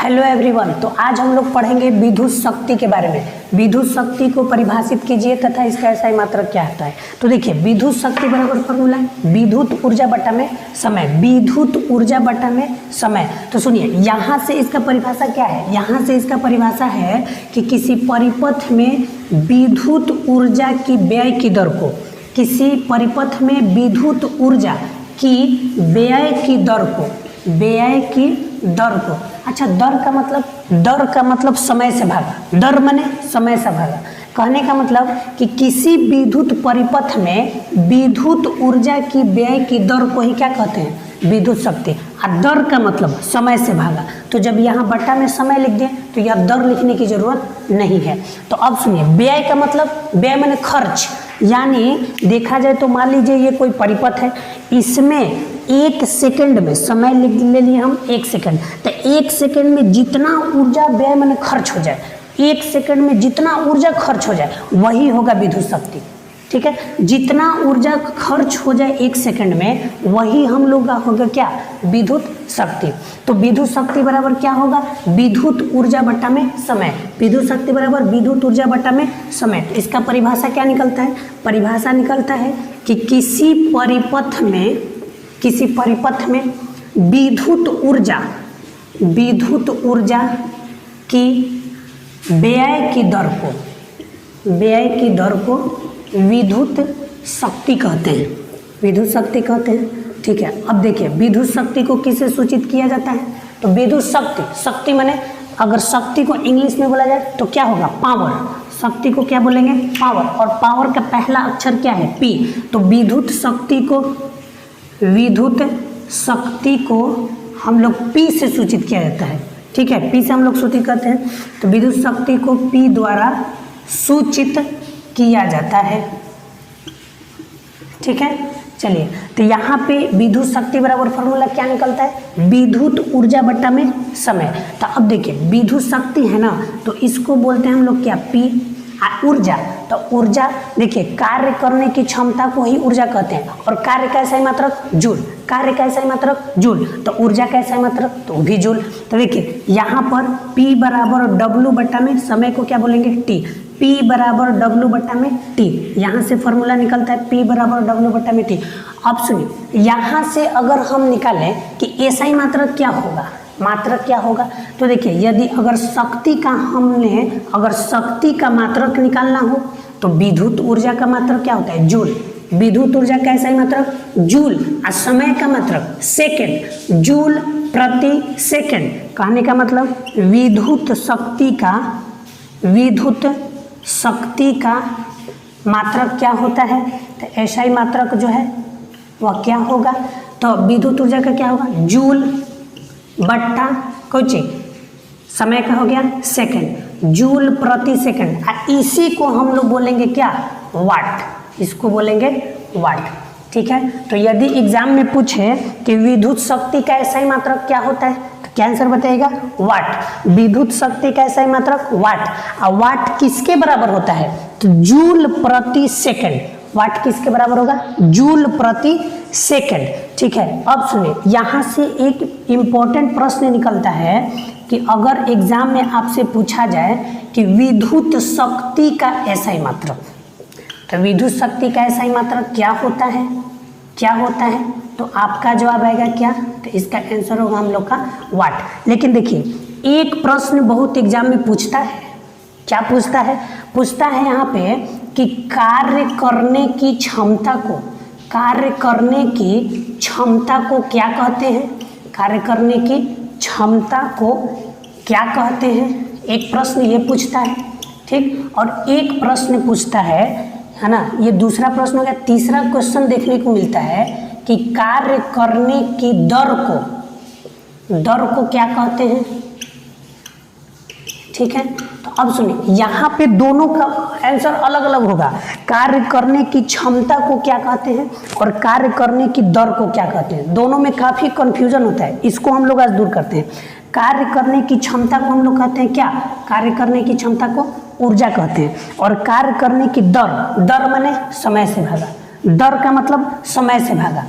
Hello everyone. तो आज हम लोग पढ़ेंगे विद्युत शक्ति के बारे में। विद्युत शक्ति को परिभाषित कीजिए तथा इसका SI मात्रक क्या होता है। तो देखिए, विद्युत शक्ति बराबर फॉर्मूला है विद्युत ऊर्जा बटा में समय। विद्युत ऊर्जा बटा में समय। तो सुनिए, यहाँ से इसका परिभाषा क्या है। यहाँ से इसका परिभाषा है कि किसी परिपथ में विद्युत ऊर्जा की व्यय की दर को, किसी परिपथ में विद्युत ऊर्जा की व्यय की दर को, व्यय की दर को, अच्छा दर का मतलब समय से भागा। दर माने समय से भागा। कहने का मतलब कि किसी विद्युत परिपथ में विद्युत ऊर्जा की व्यय की दर को ही क्या कहते हैं, विद्युत शक्ति। और दर का मतलब समय से भागा। तो जब यहाँ बट्टा में समय लिख दें तो यह दर लिखने की जरूरत नहीं है। तो अब सुनिए, व्यय का मतलब, व्यय माने खर्च। यानी देखा जाए तो मान लीजिए ये कोई परिपथ है, इसमें 1 सेकंड में समय ले लिए हम 1 सेकंड, तो 1 सेकंड में जितना ऊर्जा व्यय माने खर्च हो जाए, 1 सेकंड में जितना ऊर्जा खर्च हो जाए वही होगा विद्युत शक्ति। ठीक है, जितना ऊर्जा खर्च हो जाए 1 सेकंड में वही हम लोग का होगा क्या, विद्युत शक्ति। तो विद्युत शक्ति बराबर क्या होगा, विद्युत ऊर्जा बट्टा में समय। विद्युत शक्ति बराबर विद्युत ऊर्जा बट्टा में समय। तो इसका परिभाषा क्या निकलता है, परिभाषा निकलता है कि किसी परिपथ में विद्युत ऊर्जा की व्यय की दर को विद्युत शक्ति कहते हैं, विद्युत शक्ति कहते हैं। ठीक है, अब देखिए विद्युत शक्ति को किससे सूचित किया जाता है। तो विद्युत शक्ति माने, अगर शक्ति को इंग्लिश में बोला जाए तो क्या होगा, पावर। शक्ति को क्या बोलेंगे, पावर। और पावर का पहला अक्षर क्या है, P। तो विद्युत शक्ति को हम लोग P से सूचित किया जाता है। ठीक है, P से हम लोग सूचित करते हैं। तो विद्युत शक्ति को P द्वारा सूचित किया जाता है। ठीक है, चलिए, तो यहाँ पे विद्युत शक्ति बराबर फॉर्मूला क्या निकलता है, विद्युत ऊर्जा बट्टा में समय। तो अब देखिए, विद्युत शक्ति है ना, तो इसको बोलते हैं हम लोग क्या, P। ऊर्जा, तो ऊर्जा देखिए, कार्य करने की क्षमता को ही ऊर्जा कहते हैं। और कार्य का SI मात्रक जूल, कार्य का SI मात्रक जूल। तो ऊर्जा का SI मात्रक तो भी जूल। तो देखिए यहाँ पर P बराबर W बट्टा में समय को क्या बोलेंगे, T। P बराबर W बट्टा में T। यहाँ से फॉर्मूला निकलता है P बराबर W बट्टा में T। अब सुनिए, यहाँ से अगर हम निकालें कि SI मात्रक क्या होगा, मात्रक क्या होगा, तो देखिए यदि अगर शक्ति का मात्रक निकालना हो तो विद्युत ऊर्जा का मात्रक क्या होता है, जूल। विद्युत ऊर्जा का SI मात्रक जूल और समय का मात्रक सेकंड, जूल प्रति सेकंड। कहने का मतलब विद्युत शक्ति का मात्रक क्या होता है, तो SI मात्रक जो है वह क्या होगा, तो विद्युत ऊर्जा का क्या होगा, जूल बट्टा कुछ समय का हो गया सेकंड, जूल प्रति सेकंड। इसी को हम लोग बोलेंगे क्या, वाट। इसको बोलेंगे वाट। ठीक है, तो यदि एग्जाम में पूछे कि विद्युत शक्ति का SI मात्रक क्या होता है, तो क्या आंसर बताइएगा, वाट। विद्युत शक्ति का SI मात्रक वाट। और वाट किसके बराबर होता है, तो जूल प्रति सेकंड। वाट किसके बराबर होगा, जूल प्रति सेकंड। ठीक है, अब सुनिए, यहाँ से एक इम्पोर्टेंट प्रश्न निकलता है कि अगर एग्जाम में आपसे पूछा जाए कि विद्युत शक्ति का SI मात्रक, तो विद्युत शक्ति का SI मात्रक क्या होता है, तो आपका जवाब आएगा क्या, तो इसका आंसर होगा हम लोग का वाट। लेकिन देखिए एक प्रश्न बहुत एग्जाम में पूछता है, क्या पूछता है यहाँ पे कि कार्य करने की क्षमता को क्या कहते हैं, कार्य करने की क्षमता को क्या कहते हैं। एक प्रश्न ये पूछता है, ठीक, और एक प्रश्न पूछता है ना, ये दूसरा प्रश्न हो गया। तीसरा क्वेश्चन देखने को मिलता है कि कार्य करने की दर को क्या कहते हैं। ठीक है, तो अब सुनिए, यहाँ पे दोनों का आंसर अलग अलग होगा। कार्य करने की क्षमता को क्या कहते हैं और कार्य करने की दर को क्या कहते हैं, दोनों में काफी कंफ्यूजन होता है। इसको हम लोग आज दूर करते हैं। कार्य करने की क्षमता को हम लोग कहते हैं क्या, कार्य करने की क्षमता को ऊर्जा कहते हैं। और कार्य करने की दर माने समय से भागा, दर का मतलब समय से भागा।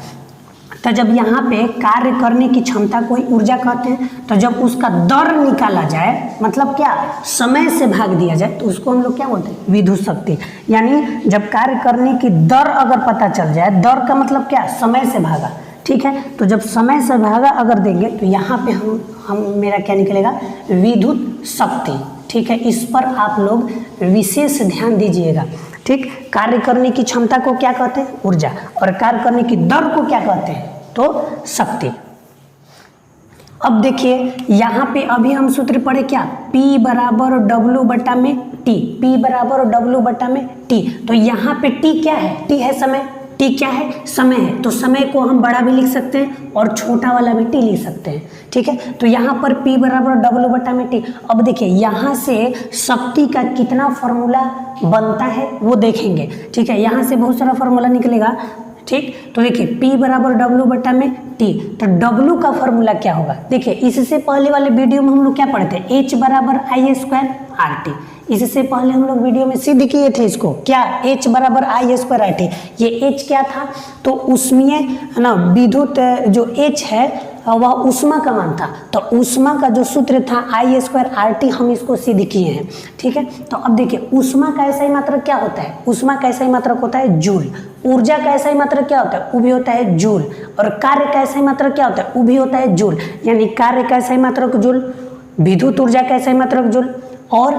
तो जब यहाँ पे कार्य करने की क्षमता को ही ऊर्जा कहते हैं, तो जब उसका दर निकाला जाए, मतलब क्या, समय से भाग दिया जाए, तो उसको हम लोग क्या बोलते हैं, विद्युत शक्ति। यानी जब कार्य करने की दर अगर पता चल जाए, दर का मतलब क्या, समय से भागा, ठीक है। तो जब समय से भागा अगर देंगे तो यहाँ पे हम मेरा क्या निकलेगा, विद्युत शक्ति, ठीक है। इस पर आप लोग विशेष ध्यान दीजिएगा, ठीक। कार्य करने की क्षमता को क्या कहते हैं, ऊर्जा, और कार्य करने की दर को क्या कहते हैं, तो शक्ति। अब देखिए यहाँ पे अभी हम सूत्र पढ़े क्या, P बराबर W बटा में T, P बराबर W बटा में T। तो यहाँ पे T क्या है, T है समय, T क्या है, समय है। तो समय को हम बड़ा भी लिख सकते हैं और छोटा वाला भी T लिख सकते हैं, ठीक है। तो यहाँ पर P बराबर W बटा में T। अब देखिए यहाँ से शक्ति का कितना फॉर्मूला बनता है वो देखेंगे, ठीक है। यहाँ से बहुत सारा फॉर्मूला निकलेगा, ठीक। तो देखिए P बराबर W बटा में T, तो W का फॉर्मूला क्या होगा, देखिए इससे पहले वाले वीडियो में हम लोग क्या पढ़े थे, H बराबर I स्क्वायर RT। इससे पहले हम लोग वीडियो में सिद्ध किए थे इसको, क्या, H बराबर I स्क्वायर RT। ये H क्या था, तो उसमें ना विद्युत जो H है वह ऊष्मा का मान था, तो ऊष्मा का जो सूत्र था I स्क्वायर RT, हम इसको सिद्ध किए हैं, ठीक है। तो अब देखिए ऊष्मा का ऐसा ही मात्रक क्या होता है, ऊष्मा का ऐसा ही मात्रक होता है जूल। ऊर्जा का ऐसा ही मात्रक क्या होता है, वो भी होता है जूल। और कार्य का ऐसा ही मात्रक क्या होता है, वो भी होता है जूल। यानी कार्य का ऐसा ही मात्रक जूल, विद्युत ऊर्जा का ऐसा ही मात्रक जूल, और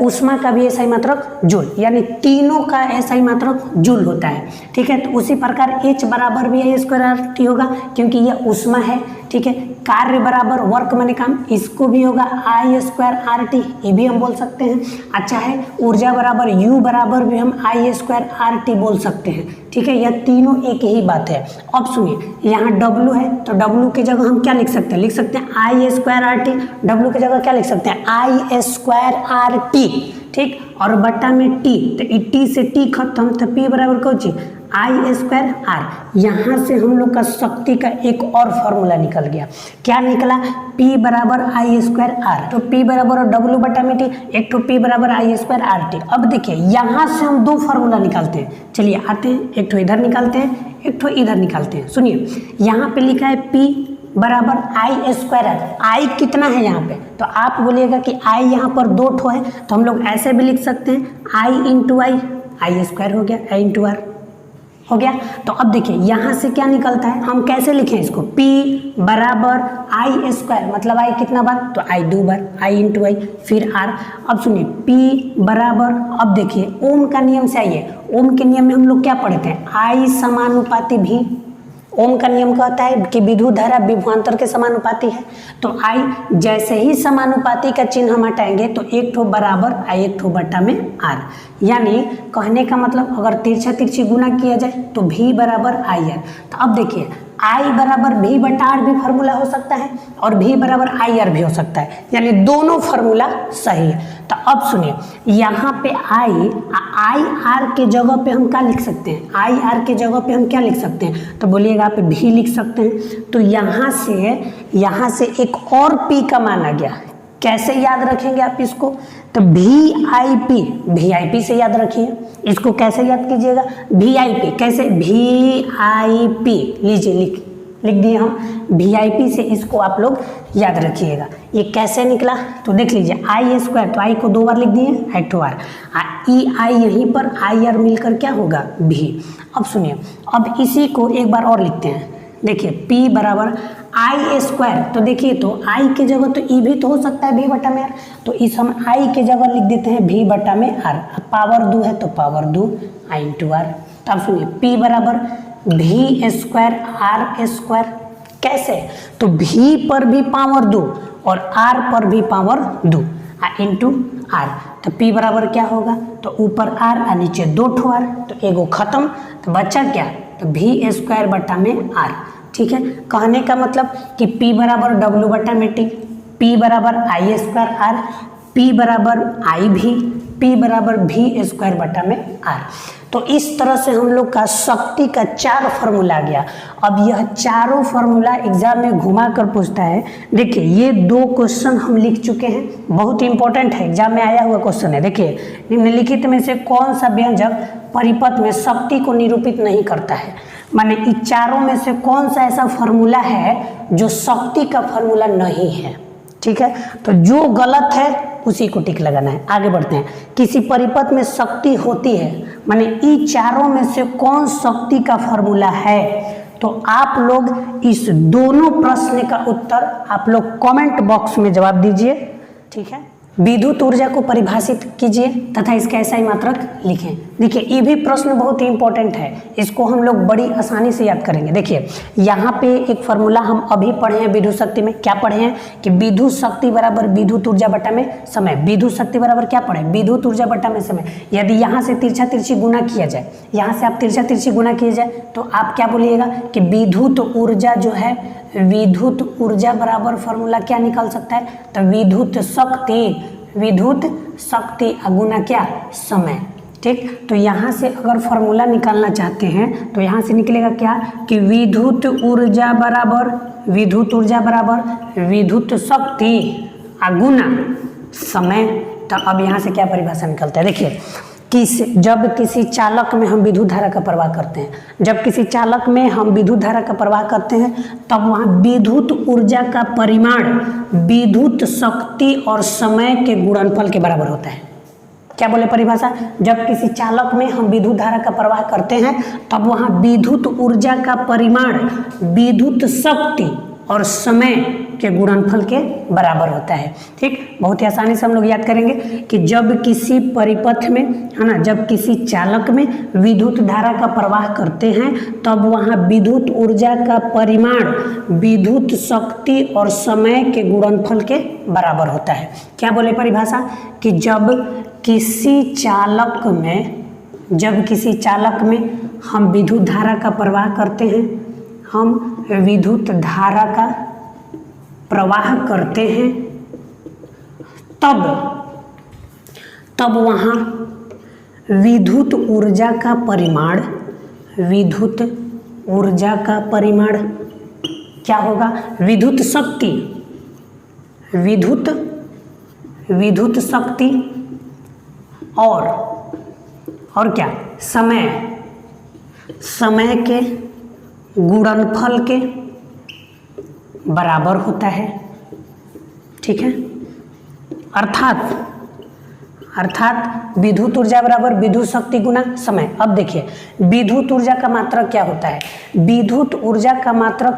ऊष्मा का भी ऐसा ही मात्रक जूल। यानी तीनों का ऐसा ही मात्रक जूल होता है, ठीक है। तो उसी प्रकार H बराबर भी I स्क्वायर RT होगा, क्योंकि यह ऊष्मा है, ठीक है। कार्य बराबर वर्क माने काम, इसको भी होगा I स्क्वायर RT, ये भी हम बोल सकते हैं। अच्छा है, ऊर्जा बराबर U बराबर भी हम I स्क्वायर RT बोल सकते हैं, ठीक है। यह तीनों एक ही बात है। अब सुनिए यहाँ W है, तो W की जगह हम क्या लिख सकते हैं, लिख सकते हैं I स्क्वायर RT। W की जगह क्या लिख सकते हैं, I स्क्वायर RT, ठीक। और बटा में T, तो T से T खत्म, तो P बराबर कौन चीज, I स्क्वायर R। यहाँ से हम लोग का शक्ति का एक और फॉर्मूला निकल गया, क्या निकला, P बराबर I स्क्वायर R। तो P बराबर W बटा में T, एक तो P बराबर I स्क्वायर RT। अब देखिए यहाँ से हम दो फार्मूला निकालते हैं, चलिए आते हैं, एक तो इधर निकालते हैं, एक तो इधर निकालते हैं। सुनिए यहाँ पे लिखा है P बराबर I स्क्वायर R। I कितना है यहाँ पे, तो आप बोलिएगा कि I यहाँ पर दो ठो है, तो हम लोग ऐसे भी लिख सकते हैं I इंटू I स्क्वायर हो गया, I इंटू R हो गया। तो अब देखिए यहाँ से क्या निकलता है, हम कैसे लिखें इसको, P बराबर I स्क्वायर, मतलब I कितना बार, तो I दो बार, I इंटू I, फिर R। अब सुनिए P बराबर, अब देखिए ओम का नियम से आइए, ओम के नियम में हम लोग क्या पढ़ते हैं, I समानुपाती भी। ओम का नियम कहता है कि विद्युत धारा विभवांतर के समानुपाती है, तो I जैसे ही समानुपाती का चिन्ह हम हटाएंगे तो एक ठो बराबर I, एक ठो बटा में R। यानी कहने का मतलब अगर तिरछा तिरछी गुना किया जाए तो V बराबर IR। तो अब देखिए I बराबर V बटा R भी फार्मूला हो सकता है और V बराबर IR भी हो सकता है, यानी दोनों फार्मूला सही है। तो अब सुनिए यहाँ पे IR के जगह पे हम क्या लिख सकते हैं, IR के जगह पे हम क्या लिख सकते हैं, तो बोलिएगा आप भी लिख सकते हैं। तो यहाँ से एक और P का मान आ गया, कैसे याद रखेंगे आप इसको, तो VIP से याद रखिए, इसको कैसे याद कीजिएगा, VIP कैसे, VIP लीजिए, लिख दिए हम VIP से, इसको आप लोग याद रखिएगा। ये कैसे निकला, तो देख लीजिए I स्क्वायर, तो I को दो बार लिख दिए, I टू R, I यहीं पर IR मिलकर क्या होगा, V। अब सुनिए अब इसी को एक बार और लिखते हैं, देखिए P बराबर I स्क्वायर, तो देखिए तो I के जगह तो E भी तो हो सकता है V बटा में R, तो इस हम I के जगह लिख देते हैं V बटा में R। पावर 2 है तो पावर 2 I इंटू R। तो आप सुनिए P बराबर V स्क्वायर R स्क्वायर, कैसे, तो V पर भी पावर 2 और R पर भी पावर 2 इंटू R। तो P बराबर क्या होगा, तो ऊपर R और नीचे दो ठो R, तो एगो खत्म, तो बचा क्या, तो V स्क्वायर बटा में R, ठीक है। कहने का मतलब कि P बराबर W बटा में T, P बराबर I स्क्वायर R, P बराबर I भी, P बराबर V स्क्वायर बटा में R। तो इस तरह से हम लोग का शक्ति का 4 फार्मूला आ गया। अब यह चारों फार्मूला एग्जाम में घुमा कर पूछता है। देखिए ये 2 क्वेश्चन हम लिख चुके हैं, बहुत इंपॉर्टेंट है, एग्जाम में आया हुआ क्वेश्चन है। देखिए निम्नलिखित में से कौन सा व्यंजक परिपथ में शक्ति को निरूपित नहीं करता है, माने इन चारों में से कौन सा ऐसा फॉर्मूला है जो शक्ति का फॉर्मूला नहीं है। ठीक है, तो जो गलत है उसी को टिक लगाना है। आगे बढ़ते हैं। किसी परिपथ में शक्ति होती है, माने इन चारों में से कौन शक्ति का फॉर्मूला है। तो आप लोग इस दोनों प्रश्न का उत्तर आप लोग कमेंट बॉक्स में जवाब दीजिए। ठीक है, विद्युत ऊर्जा को परिभाषित कीजिए तथा इसका SI मात्रक लिखें। देखिए ये भी प्रश्न बहुत ही इंपॉर्टेंट है, इसको हम लोग बड़ी आसानी से याद करेंगे। देखिए यहाँ पे एक फॉर्मूला हम अभी पढ़े हैं विद्युत शक्ति में। क्या पढ़े हैं कि विद्युत शक्ति बराबर विद्युत ऊर्जा बटा में समय। विद्युत शक्ति बराबर क्या पढ़े, विद्युत ऊर्जा बटा में समय। यदि यहाँ से तिरछा तिरछी गुना किया जाए, यहाँ से आप तिरछा तिरछी गुना किया जाए तो आप क्या बोलिएगा कि विद्युत ऊर्जा जो है, विद्युत ऊर्जा बराबर फॉर्मूला क्या निकल सकता है, तो विद्युत शक्ति गुना क्या, समय। ठीक, तो यहाँ से अगर फॉर्मूला निकालना चाहते हैं तो यहाँ से निकलेगा क्या कि विद्युत ऊर्जा बराबर विद्युत शक्ति गुना समय। तो अब यहाँ से क्या परिभाषा निकलता है, देखिए जब किसी चालक में हम विद्युत धारा का प्रवाह करते हैं, जब किसी चालक में हम विद्युत धारा का प्रवाह करते हैं तब वहाँ विद्युत ऊर्जा का परिमाण विद्युत शक्ति और समय के गुणनफल के बराबर होता है। क्या बोले परिभाषा, जब किसी चालक में हम विद्युत धारा का प्रवाह करते हैं तब वहाँ विद्युत ऊर्जा का परिमाण विद्युत शक्ति और समय के गुणनफल के बराबर होता है। ठीक, बहुत ही आसानी से हम लोग याद करेंगे कि जब किसी परिपथ में है ना, जब किसी चालक में विद्युत धारा का प्रवाह करते हैं तब वहाँ विद्युत ऊर्जा का परिमाण विद्युत शक्ति और समय के गुणनफल के बराबर होता है। क्या बोले परिभाषा कि जब किसी चालक में हम विद्युत धारा का प्रवाह करते हैं, हम विद्युत धारा का प्रवाह करते हैं तब वहाँ विद्युत ऊर्जा का परिमाण क्या होगा, विद्युत शक्ति और क्या, समय के गुणनफल के बराबर होता है। ठीक है, अर्थात विद्युत ऊर्जा बराबर विद्युत शक्ति गुना समय। अब देखिए विद्युत ऊर्जा का मात्रक क्या होता है, विद्युत ऊर्जा का मात्रक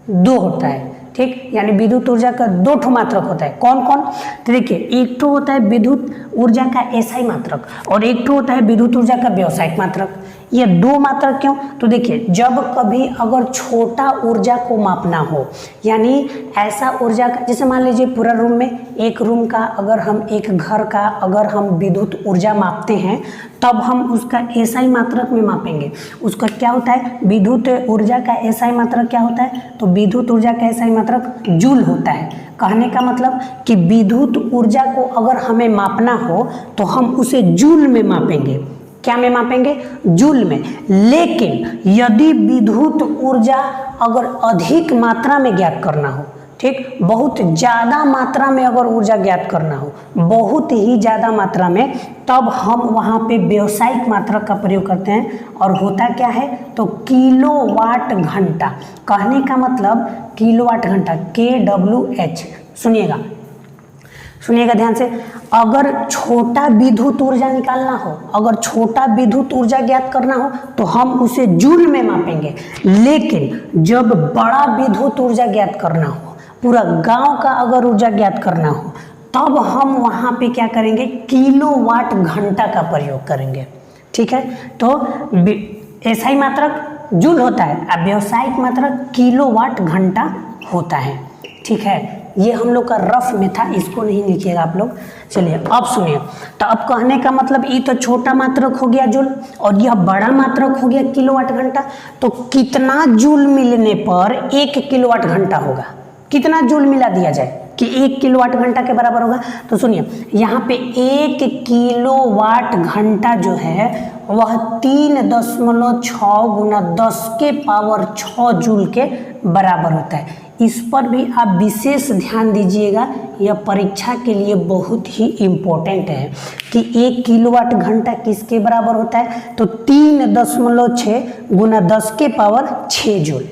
2 होता है। ठीक, यानी विद्युत ऊर्जा का 2 ठो मात्रक होता है। कौन कौन, तो देखिए एक ठो होता है विद्युत ऊर्जा का SI मात्रक और एक ठो होता है विद्युत ऊर्जा का व्यावसायिक मात्रक। ये 2 मात्रक क्यों, तो देखिए जब कभी अगर छोटा ऊर्जा को मापना हो, यानी ऐसा ऊर्जा का, जैसे मान लीजिए पूरा रूम में, एक रूम का अगर हम, एक घर का अगर हम विद्युत ऊर्जा मापते हैं तब हम उसका SI मात्रक में मापेंगे। उसका क्या होता है, विद्युत ऊर्जा का SI मात्रक क्या होता है, तो विद्युत ऊर्जा का SI मात्रक जूल होता है। कहने का मतलब कि विद्युत ऊर्जा को अगर हमें मापना हो तो हम उसे जूल में मापेंगे। क्या में मापेंगे, जूल में। लेकिन यदि विद्युत ऊर्जा अगर अधिक मात्रा में ज्ञात करना हो, ठीक, बहुत ज़्यादा मात्रा में अगर ऊर्जा ज्ञात करना हो, बहुत ही ज़्यादा मात्रा में, तब हम वहाँ पे व्यावसायिक मात्रक का प्रयोग करते हैं। और होता क्या है, तो किलोवाट घंटा। कहने का मतलब किलोवाट घंटा, kWh। सुनिएगा ध्यान से, अगर छोटा विद्युत ऊर्जा निकालना हो, अगर छोटा विद्युत ऊर्जा ज्ञात करना हो तो हम उसे जूल में मापेंगे। लेकिन जब बड़ा विद्युत ऊर्जा ज्ञात करना हो, पूरा गांव का अगर ऊर्जा ज्ञात करना हो, तब हम वहाँ पे क्या करेंगे, किलोवाट घंटा का प्रयोग करेंगे। ठीक है, तो SI मात्रक जूल होता है और व्यावसायिक मात्रक किलोवाट घंटा होता है। ठीक है, ये हम लोग का रफ में था, इसको नहीं लिखिएगा आप लोग। चलिए अब सुनिए, तो अब कहने का मतलब ये तो छोटा मात्रक हो गया जूल और यह बड़ा मात्रक हो गया किलोवाट घंटा। तो कितना जूल मिलने पर 1 किलोवाट घंटा होगा, कितना जूल मिला दिया जाए, कि 1 किलोवाट घंटा के बराबर होगा। तो सुनिए यहाँ पे 1 किलोवाट घंटा जो है वह 3.6 गुना 10 के पावर 6 जूल के बराबर होता है। इस पर भी आप विशेष ध्यान दीजिएगा, यह परीक्षा के लिए बहुत ही इम्पोर्टेंट है कि 1 किलोवाट घंटा किसके बराबर होता है, तो 3.6 गुना 10 के पावर 6 जूल।